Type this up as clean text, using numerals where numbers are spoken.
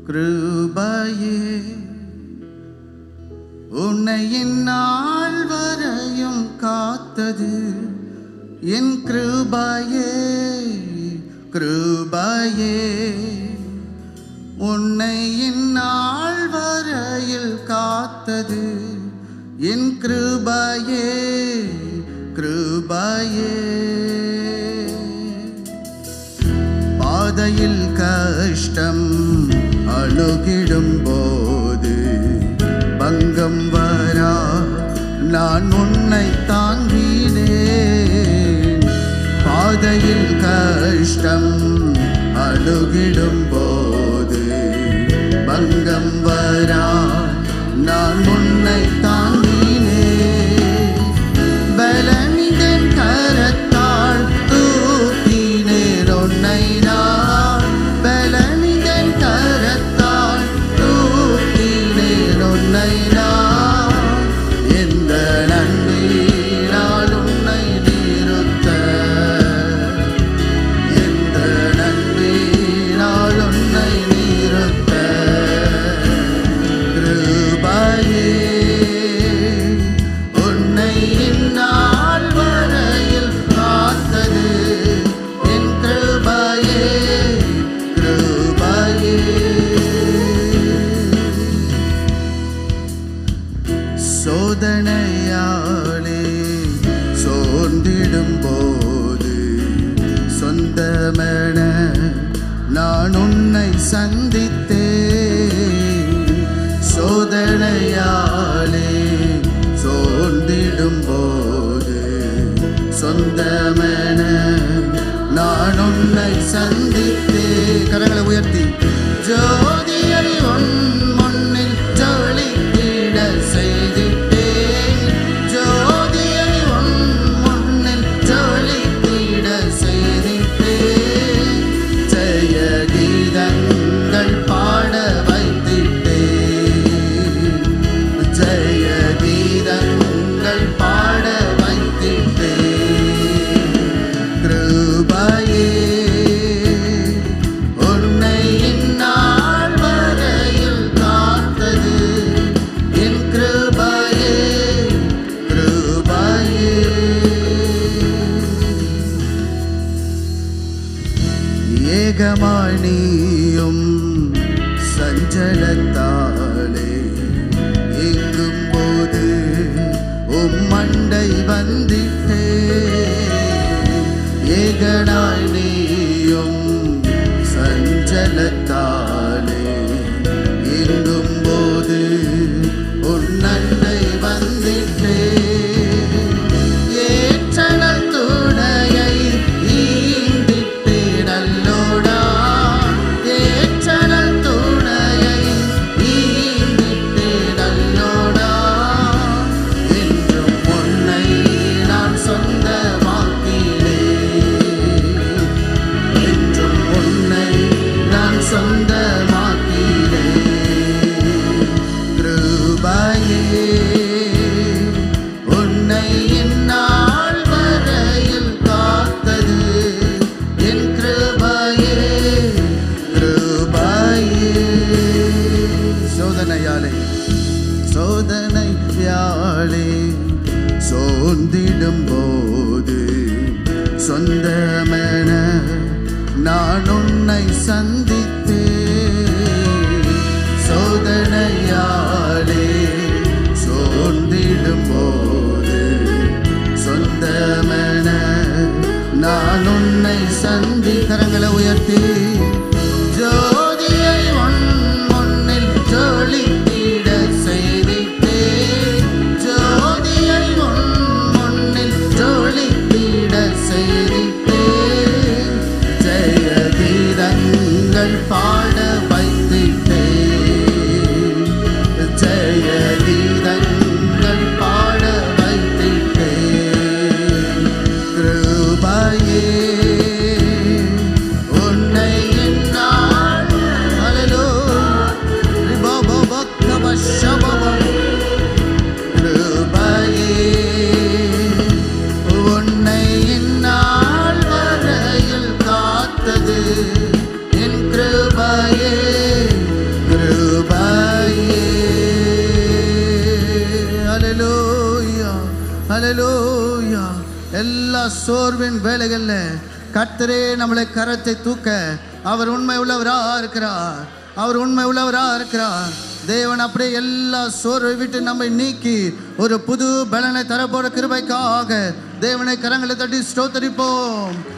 கிருபையே உன்னை இந்நாள் வரையும் காத்தது என் கிருபையே. கிருபையே உன்னை இந்நாள் வரையில் காத்தது என் கிருபையே. கிருபையே பாதையில் கஷ்டம் அணுகிடும் போது பங்கம் வரா நான் உன்னை தாங்கினேன். பாதையில் கஷ்டம் அணுகிடும் போது பங்கம் வரா நான் உன்னை தாங்கினேன். பலனின் கரத்தால் தூக்கினேன் உன்னை நான். பலனின் கரத்தால் தூக்கினேன் உன்னை நான். எந்த நன்மையினால் உன்னை நிறுத்த, எந்த நன்மையினால் உன்னை நிறுத்த. கிருபையே உன்னை இந்நாள் வரையில் காத்தது என் கிருபையே. கிருபையே சோதனையாலே சோர்ந்திடும் போது சொந்தமென நான் உன்னை சந்தித்தேன். சோதனையாலே சோர்ந்திடும் போது சொந்தமென நான் உன்னை சந்தித்தேன். கரங்களை உயர்த்தி ஜோதியை உன் முன்னில் ஜொலித்திட செய்திட்டேன். ஜோதியை உன் முன்னில் ஜொலித்திட செய்திட்டேன். ஜெய கீதங்கள் பாட வைத்திட்டேன். ஜெய கீதங்கள் பாட வைத்திட்டேன். கிருபையே உன்னை இந்நாள் வரையில் காத்தது என் கிருபையே. கிருபையே ஏகமாய் நீயும் சஞ்சலத்தாலே எங்கும் போது மண்டை வந்திட்டே. ஏகனாய் நீயும் சஞ்சலத்தாலே எங்கும் போது உன் அண்டை வந்திட்டே. ஏற்றனல் துணையை ஈந்திட்டே நல்லோடா. ஏற்றனல் துணையை ஈந்திட்டே நல்லோடா. என்றும் உன்னை நான் சொந்தமாக்கினேன். என்றும் உன்னை நான் சொந்தமாக்கினேன். கிருபையே உன்னை இந்நாள் வரையில் காத்தது என் கிருபையே. கிருபையே சோதனையாலே சோதனையாலே சோர்ந்திடும் போது சொந்தமென நான் உன்னை சந்தித்தேன். சோதனையாலே சோர்ந்திடும் போது சொந்தமென நான் உன்னை சந்தி. கரங்களை உயர்த்தி ஜோதியை உன் முன்னில் ஜொலித்திட செய்திட்டேன். ஜோதியை உன் முன்னில் ஜொலித்திட செய்திட்டேன். ஜெய கீதங்கள் பாட வைத்திட்டேன். ஜெய கீதங்கள் பாட வைத்திட்டேன். கிருபையே உன்னை ஹல்லேலூயா. எல்லா சோர்வின் வேளைகளில் கர்த்தரே நம்மளை கரத்தை தூக்க அவர் உண்மை உள்ளவரா இருக்கிறார். அவர் உண்மை உள்ளவரா இருக்கிறார். தேவன் அப்படியே எல்லா சோர்வை விட்டு நம்மை நீக்கி ஒரு புது பலனை தரப்போற கிருபைக்காக தேவனை கரங்களை தட்டி ஸ்தோத்தரிப்போம்.